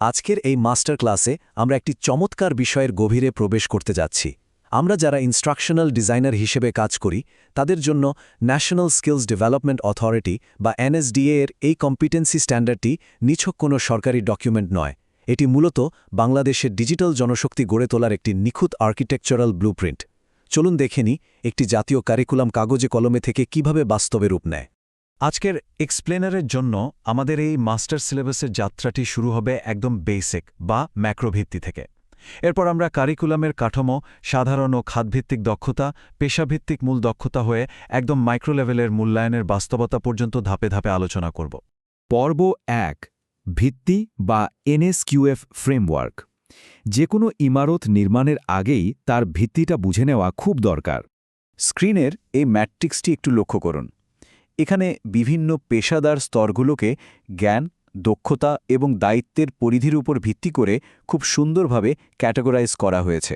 আজকের এই মাস্টার ক্লাসে আমরা একটি চমৎকার বিষয়ের গভীরে প্রবেশ করতে যাচ্ছি। আমরা যারা ইনস্ট্রাকশনাল ডিজাইনার হিসেবে কাজ করি তাদের জন্য ন্যাশনাল স্কিলস ডেভেলপমেন্ট অথরিটি বা এনএসডিএ এর এই কম্পিটেন্সি স্ট্যান্ডার্ডটি নিছক কোনো সরকারি ডকুমেন্ট নয়। এটি মূলত বাংলাদেশের ডিজিটাল জনশক্তি গড়ে তোলার একটি নিখুঁত আর্কিটেকচারাল ব্লুপ্রিন্ট। চলুন দেখে নিই একটি জাতীয় কারিকুলাম কাগজে কলমে থেকে কিভাবে বাস্তবে রূপ নেয়। আজকের এক্সপ্লেনারের জন্য আমাদের এই মাস্টার সিলেবাসের যাত্রাটি শুরু হবে একদম বেসিক বা ম্যাক্রোভিত্তি থেকে। এরপর আমরা কারিকুলামের কাঠামো, সাধারণ ও খাতভিত্তিক দক্ষতা, পেশাভিত্তিক মূল দক্ষতা হয়ে একদম মাইক্রো লেভেলের মূল্যায়নের বাস্তবতা পর্যন্ত ধাপে ধাপে আলোচনা করব। পর্ব ১ ভিত্তি বা এনএসকিউএফ ফ্রেমওয়ার্ক। যে কোনো ইমারত নির্মাণের আগেই তার ভিত্তিটা বুঝে নেওয়া খুব দরকার। স্ক্রিনের এই ম্যাট্রিক্সটি একটু লক্ষ্য করুন। এখানে বিভিন্ন পেশাদার স্তরগুলোকে জ্ঞান, দক্ষতা এবং দায়িত্বের পরিধির উপর ভিত্তি করে খুব সুন্দরভাবে ক্যাটাগরাইজ করা হয়েছে।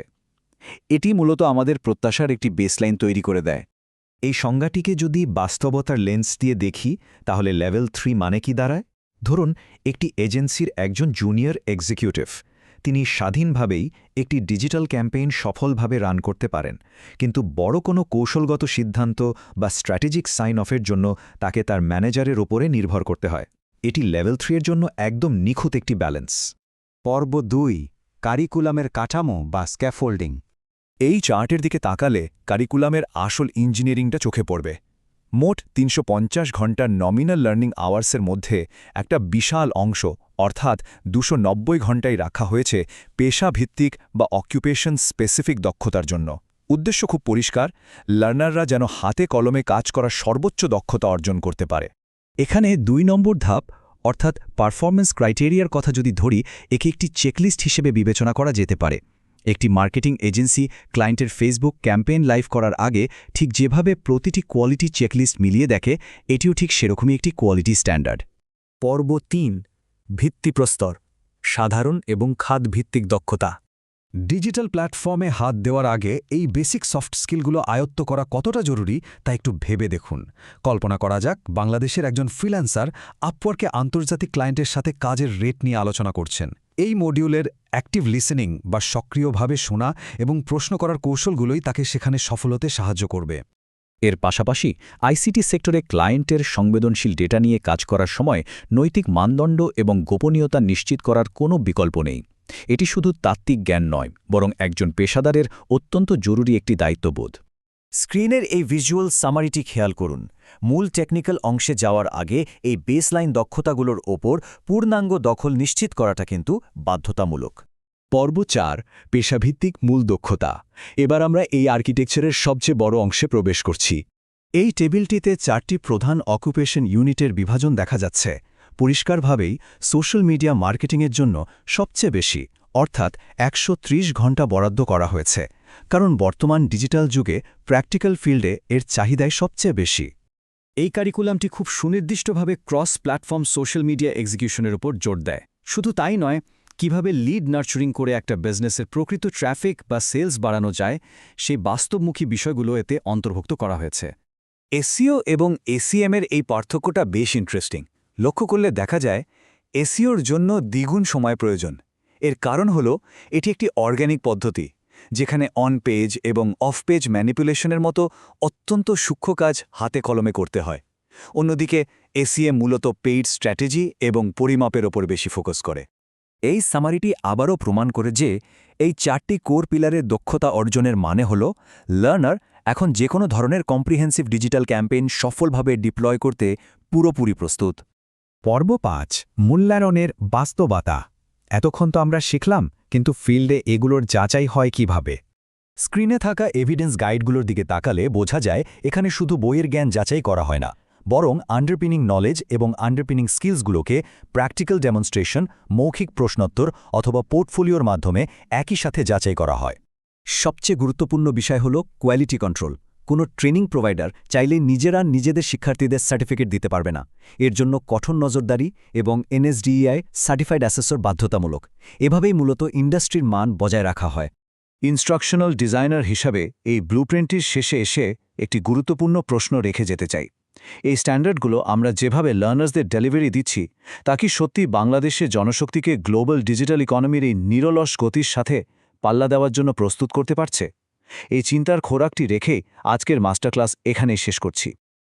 এটি মূলত আমাদের প্রত্যাশার একটি বেসলাইন তৈরি করে দেয়। এই সংজ্ঞাটিকে যদি বাস্তবতার লেন্স দিয়ে দেখি তাহলে লেভেল 3 মানে কি দাঁড়ায়? ধরুন একটি এজেন্সির একজন জুনিয়র এক্সিকিউটিভ, তিনি স্বাধীনভাবেই একটি ডিজিটাল ক্যাম্পেইন সফলভাবে রান করতে পারেন, কিন্তু বড় কোনো কৌশলগত সিদ্ধান্ত বা স্ট্র্যাটেজিক সাইন অফের জন্য তাকে তার ম্যানেজারের ওপরে নির্ভর করতে হয়। এটি লেভেল 3 এর জন্য একদম নিখুঁত একটি ব্যালেন্স। পর্ব ২ কারিকুলামের কাঠামো বা স্ক্যাফোল্ডিং। এই চার্টের দিকে তাকালে কারিকুলামের আসল ইঞ্জিনিয়ারিংটা চোখে পড়বে। মোট ৩৫০ ঘন্টার নমিনাল লার্নিং আওয়ার্সের মধ্যে একটা বিশাল অংশ অর্থাৎ ২৯০ ঘণ্টায় রাখা হয়েছে পেশাভিত্তিক বা অকুপেশন স্পেসিফিক দক্ষতার জন্য। উদ্দেশ্য খুব পরিষ্কার, লার্নাররা যেন হাতে কলমে কাজ করার সর্বোচ্চ দক্ষতা অর্জন করতে পারে। এখানে ২ নম্বর ধাপ অর্থাৎ পারফরম্যান্স ক্রাইটেরিয়ার কথা যদি ধরি, একে একটি চেকলিস্ট হিসেবে বিবেচনা করা যেতে পারে। একটি মার্কেটিং এজেন্সি ক্লায়েন্টের ফেসবুক ক্যাম্পেইন লাইভ করার আগে ঠিক যেভাবে প্রতিটি কোয়ালিটি চেকলিস্ট মিলিয়ে দেখে, এটিও ঠিক সেরকমই একটি কোয়ালিটি স্ট্যান্ডার্ড। পর্ব ৩ ভিত্তিপ্রস্তর, সাধারণ এবং খাতভিত্তিক দক্ষতা। ডিজিটাল প্ল্যাটফর্মে হাত দেওয়ার আগে এই বেসিক সফট স্কিলগুলো আয়ত্ত করা কতটা জরুরি তা একটু ভেবে দেখুন। কল্পনা করা যাক বাংলাদেশের একজন ফ্রিল্যান্সার আপওয়ার্কে আন্তর্জাতিক ক্লায়েন্টের সাথে কাজের রেট নিয়ে আলোচনা করছেন। এই মডিউলের অ্যাক্টিভ লিসেনিং বা সক্রিয়ভাবে শোনা এবং প্রশ্ন করার কৌশলগুলোই তাকে সেখানে সফল হতে সাহায্য করবে। এর পাশাপাশি আইসিটি সেক্টরে ক্লায়েন্টের সংবেদনশীল ডেটা নিয়ে কাজ করার সময় নৈতিক মানদণ্ড এবং গোপনীয়তা নিশ্চিত করার কোনো বিকল্প নেই। এটি শুধু তাত্ত্বিক জ্ঞান নয়, বরং একজন পেশাদারের অত্যন্ত জরুরি একটি দায়িত্ববোধ। স্ক্রিনের এই ভিজুয়াল সামারিটি খেয়াল করুন। মূল টেকনিক্যাল অংশে যাওয়ার আগে এই বেসলাইন দক্ষতাগুলোর ওপর পূর্ণাঙ্গ দখল নিশ্চিত করাটা কিন্তু বাধ্যতামূলক। পর্ব ৪ পেশাভিত্তিক মূল দক্ষতা। এবার আমরা এই আর্কিটেকচারের সবচেয়ে বড় অংশে প্রবেশ করছি। এই টেবিলটিতে 4টি প্রধান অকুপেশন ইউনিটের বিভাজন দেখা যাচ্ছে। পরিষ্কারভাবেই সোশ্যাল মিডিয়া মার্কেটিংয়ের জন্য সবচেয়ে বেশি অর্থাৎ ১৩০ ঘণ্টা বরাদ্দ করা হয়েছে, কারণ বর্তমান ডিজিটাল যুগে প্র্যাকটিক্যাল ফিল্ডে এর চাহিদাই সবচেয়ে বেশি। এই কারিকুলামটি খুব সুনির্দিষ্টভাবে ক্রস প্ল্যাটফর্ম সোশ্যাল মিডিয়া এক্সিকিউশনের উপর জোর দেয়। শুধু তাই নয়, কিভাবে লিড নার্চারিং করে একটা বিজনেসের প্রকৃত ট্র্যাফিক বা সেলস বাড়ানো যায়, সেই বাস্তবমুখী বিষয়গুলো এতে অন্তর্ভুক্ত করা হয়েছে। এসইও এবং এসিএমের এই পার্থক্যটা বেশ ইন্টারেস্টিং। লক্ষ্য করলে দেখা যায় এসইওর জন্য দ্বিগুণ সময় প্রয়োজন। এর কারণ হল এটি একটি অর্গ্যানিক পদ্ধতি, যেখানে অন পেজ এবং অফ পেজ ম্যানিপুলেশনের মতো অত্যন্ত সূক্ষ্ম কাজ হাতে কলমে করতে হয়। অন্যদিকে এসিএম মূলত পেইড স্ট্র্যাটেজি এবং পরিমাপের ওপর বেশি ফোকাস করে। এই সামারিটি আবারও প্রমাণ করে যে এই 4টি কোর পিলারের দক্ষতা অর্জনের মানে হল লার্নার এখন যে কোনো ধরনের কম্প্রিহেন্সিভ ডিজিটাল ক্যাম্পেইন সফলভাবে ডিপ্লয় করতে পুরোপুরি প্রস্তুত। পর্ব ৫ মূল্যায়নের বাস্তবতা। এতক্ষণ তো আমরা শিখলাম, কিন্তু ফিল্ডে এগুলোর যাচাই হয় কিভাবে? স্ক্রিনে থাকা এভিডেন্স গাইডগুলোর দিকে তাকালে বোঝা যায় এখানে শুধু বইয়ের জ্ঞান যাচাই করা হয় না, বরং আন্ডারপিনিং নলেজ এবং আন্ডারপিনিং স্কিলসগুলোকে প্র্যাকটিক্যাল ডেমনস্ট্রেশন, মৌখিক প্রশ্নোত্তর অথবা পোর্টফোলিওর মাধ্যমে একই সাথে যাচাই করা হয়। সবচেয়ে গুরুত্বপূর্ণ বিষয় হল কোয়ালিটি কন্ট্রোল। কোনো ট্রেনিং প্রোভাইডার চাইলে নিজেদের শিক্ষার্থীদের সার্টিফিকেট দিতে পারবে না। এর জন্য কঠোর নজরদারি এবং এনএসডিই সার্টিফাইড অ্যাসেসর বাধ্যতামূলক। এভাবেই মূলত ইন্ডাস্ট্রির মান বজায় রাখা হয়। ইনস্ট্রাকশনাল ডিজাইনার হিসাবে এই ব্লুপ্রিন্টটির শেষে এসে একটি গুরুত্বপূর্ণ প্রশ্ন রেখে যেতে চাই। এই স্ট্যান্ডার্ডগুলো আমরা যেভাবে লার্নার্সদের ডেলিভারি দিচ্ছি তা কি সত্যি বাংলাদেশের জনশক্তিকে গ্লোবাল ডিজিটাল ইকোনমির এই নিরলস গতির সাথে পাল্লা দেওয়ার জন্য প্রস্তুত করতে পারছে? এই চিন্তার খোরাকটি রেখে আজকের মাস্টার ক্লাস এখানেই শেষ করছি।